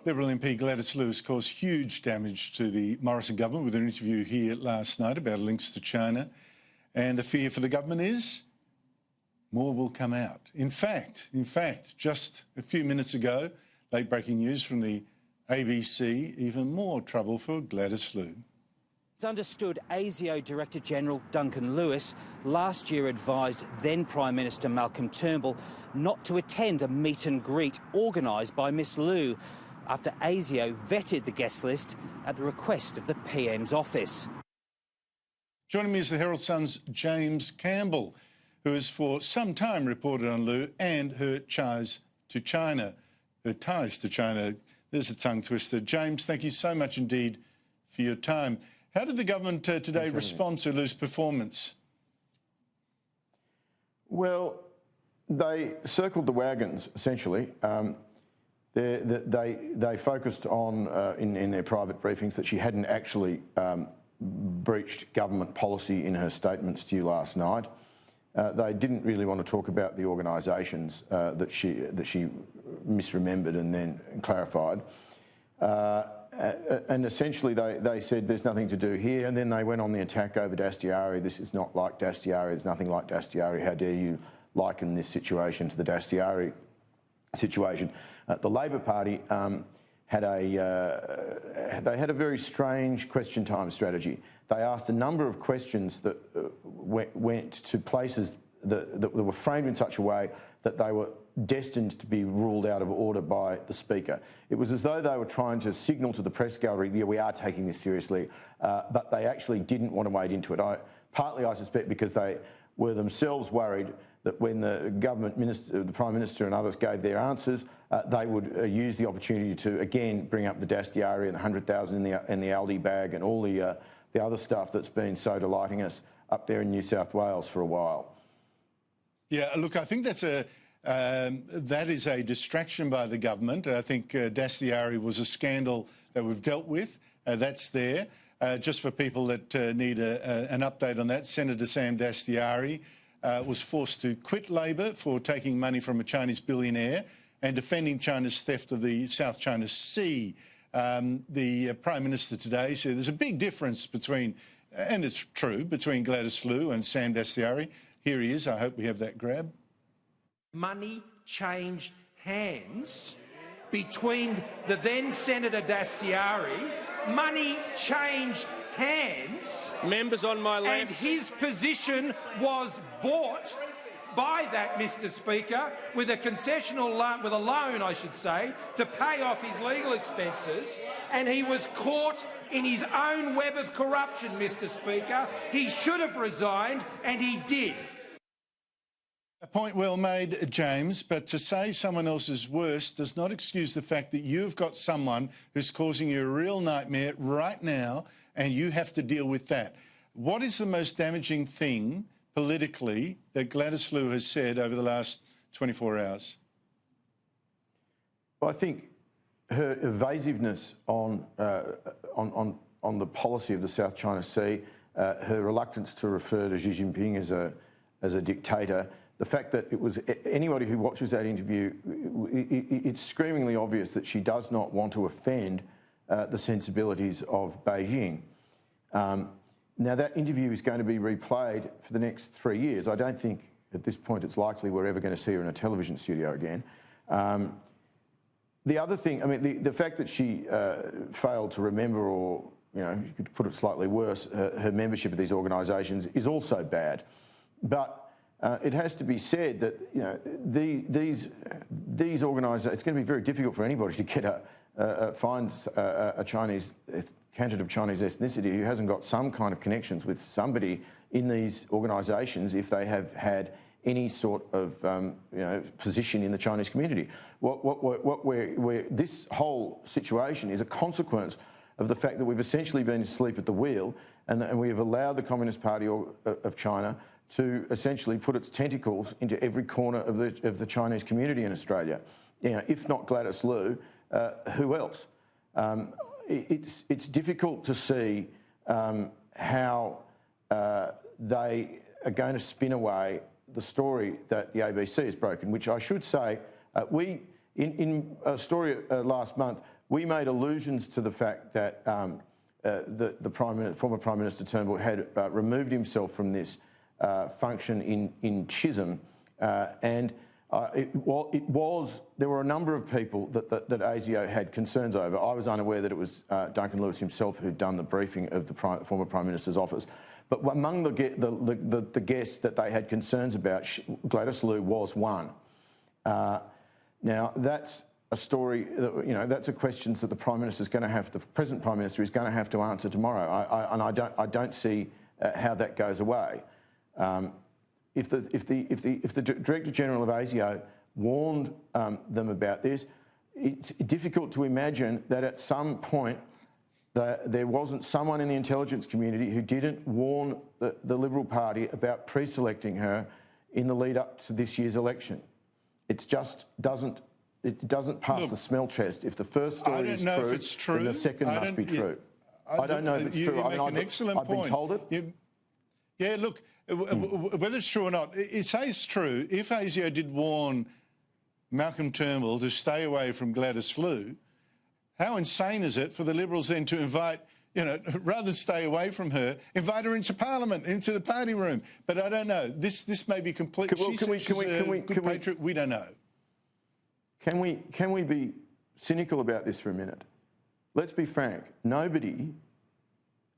Liberal MP Gladys Liu has caused huge damage to the Morrison government with an interview here last night about links to China. And the fear for the government is more will come out. In fact, just a few minutes ago, late breaking news from the ABC, even more trouble for Gladys Liu. It's understood ASIO Director General Duncan Lewis last year advised then Prime Minister Malcolm Turnbull not to attend a meet and greet organised by Miss Liu after ASIO vetted the guest list at the request of the PM's office. Joining me is the Herald Sun's James Campbell, who has for some time reported on Liu and her ties to China. There's a tongue twister. James, thank you so much indeed for your time. How did the government today respond to Liu's performance? Well, they circled the wagons, essentially. They focused on, in their private briefings, that she hadn't actually breached government policy in her statements to you last night. They didn't really want to talk about the organisations that she misremembered and then clarified. And essentially they said there's nothing to do here, and then they went on the attack over Dastyari. This is not like Dastyari, there's nothing like Dastyari. How dare you liken this situation to the Dastyari situation? The Labor Party had a very strange question time strategy. They asked a number of questions that went to places that were framed in such a way that they were destined to be ruled out of order by the Speaker. It was as though they were trying to signal to the press gallery, yeah, we are taking this seriously, but they actually didn't want to wade into it. Partly, I suspect, because they were themselves worried that when the government minister, the Prime Minister and others gave their answers, they would use the opportunity to again bring up the Dastyari and the 100,000 in the Aldi bag and all the other stuff that's been so delighting us up there in New South Wales for a while. Yeah, look, I think that is a distraction by the government. I think Dastyari was a scandal that we've dealt with. That's there. Just for people that need an update on that, Senator Sam Dastyari was forced to quit Labor for taking money from a Chinese billionaire and defending China's theft of the South China Sea. The Prime Minister today said there's a big difference between, and it's true, between Gladys Liu and Sam Dastyari. Here he is. I hope we have that grab. Money changed hands between the then Senator Dastyari. Money changed hands. Members on my left. And his position was bought by that, Mr. Speaker, with a concessional loan, with a loan, I should say, to pay off his legal expenses. And he was caught in his own web of corruption, Mr. Speaker. He should have resigned, and he did. A point well made, James, but to say someone else is worse does not excuse the fact that you've got someone who's causing you a real nightmare right now, and you have to deal with that. What is the most damaging thing politically that Gladys Liu has said over the last 24 hours? Well, I think her evasiveness on the policy of the South China Sea, her reluctance to refer to Xi Jinping as a dictator, the fact that it was anybody who watches that interview, it's screamingly obvious that she does not want to offend the sensibilities of Beijing. Now, that interview is going to be replayed for the next 3 years. I don't think at this point it's likely we're ever going to see her in a television studio again. The other thing, I mean, the fact that she failed to remember, or, you know, you could put it slightly worse, her membership of these organisations is also bad. But it has to be said that, you know, these organisations, it's going to be very difficult for anybody to get find a Chinese candidate of Chinese ethnicity who hasn't got some kind of connections with somebody in these organisations if they have had any sort of position in the Chinese community. This whole situation is a consequence of the fact that we've essentially been asleep at the wheel, and we have allowed the Communist Party of China to essentially put its tentacles into every corner of the Chinese community in Australia. You know, if not Gladys Liu, who else? It's difficult to see how they are going to spin away the story that the ABC has broken, which I should say, in a story last month, we made allusions to the fact that the former Prime Minister Turnbull had removed himself from this function in Chisholm, and there were a number of people that ASIO had concerns over. I was unaware that it was Duncan Lewis himself who'd done the briefing of the former Prime Minister's office. But among the guests that they had concerns about, Gladys Liu was one. Now, that's a story, that's a question that the Prime Minister's going to have, the present Prime Minister is going to have to answer tomorrow. I don't see how that goes away. If the Director General of ASIO warned them about this, it's difficult to imagine that at some point there wasn't someone in the intelligence community who didn't warn the Liberal Party about pre-selecting her in the lead up to this year's election. It just doesn't pass the smell test. If the first story is true, then the second must be true. I don't know if it's true. You make an excellent point. I've been told it. Yeah, look, whether it's true or not, it says true. If ASIO did warn Malcolm Turnbull to stay away from Gladys Liu, how insane is it for the Liberals then to invite, rather than stay away from her, invite her into Parliament, into the party room? But I don't know. This may be complete. We don't know. Can we be cynical about this for a minute? Let's be frank. Nobody,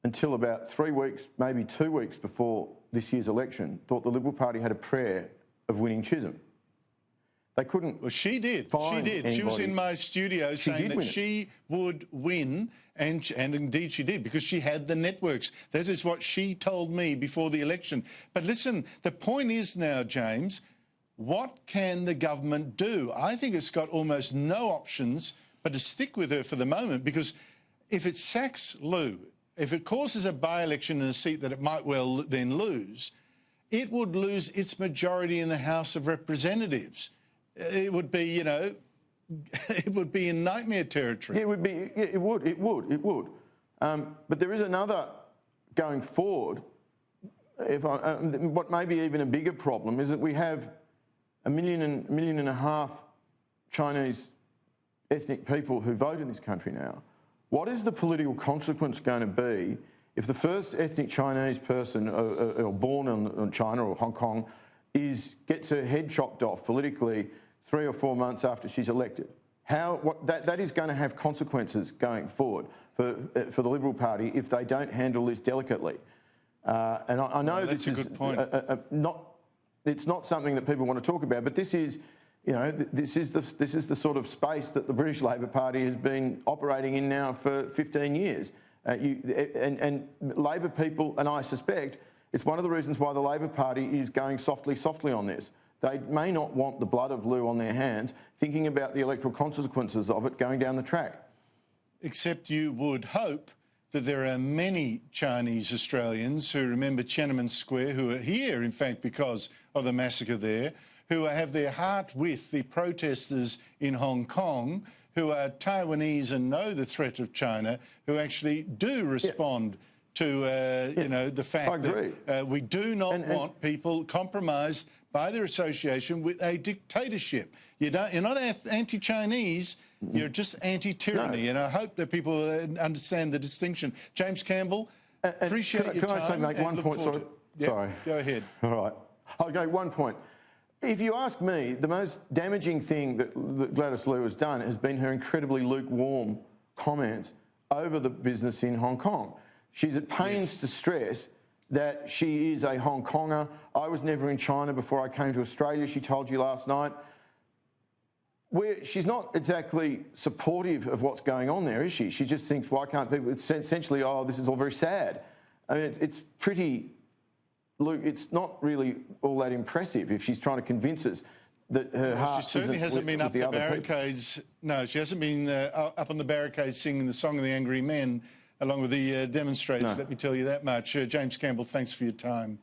until about 3 weeks, maybe 2 weeks before this year's election, thought the Liberal Party had a prayer of winning Chisholm. They couldn't. Well, she did. She did. Anybody. She was in my studio saying that she would win, and indeed she did, because she had the networks. That is what she told me before the election. But listen, the point is now, James, what can the government do? I think it's got almost no options but to stick with her for the moment, because if it sacks Liu, if it causes a by-election in a seat that it might well then lose, it would lose its majority in the House of Representatives. It would be, it would be in nightmare territory. It would be. Yeah, it would. But there is another going forward. What may be even a bigger problem is that we have 1.5 million Chinese ethnic people who vote in this country now. What is the political consequence going to be if the first ethnic Chinese person born in China or Hong Kong gets her head chopped off politically 3 or 4 months after she's elected? That is going to have consequences going forward for the Liberal Party if they don't handle this delicately. And I know that's a good point. It's not something that people want to talk about, but this is, this is the sort of space that the British Labor Party has been operating in now for 15 years. And Labor people, and I suspect it's one of the reasons why the Labor Party is going softly on this. They may not want the blood of Liu on their hands, thinking about the electoral consequences of it going down the track. Except you would hope that there are many Chinese Australians who remember Tiananmen Square, who are here, in fact, because of the massacre there, who have their heart with the protesters in Hong Kong, who are Taiwanese and know the threat of China, who actually do respond to, the fact that we do not want people compromised by their association with a dictatorship. You're not anti-Chinese, you're just anti-tyranny, and I hope that people understand the distinction. James Campbell, appreciate your time. Can I make one point? Sorry. Yep, sorry. Go ahead. All right. I'll go 1 point. If you ask me, the most damaging thing that Gladys Liu has done has been her incredibly lukewarm comments over the business in Hong Kong. She's at pains to stress that she is a Hong Konger. I was never in China before I came to Australia, she told you last night. She's not exactly supportive of what's going on there, is she? She just thinks, why can't people... It's essentially, this is all very sad. I mean, it's pretty... Luke, it's not really all that impressive if she's trying to convince us that her heart... She certainly hasn't been up the barricades. No, she hasn't been up on the barricades singing the Song of the Angry Men along with the demonstrators, let me tell you that much. James Campbell, thanks for your time.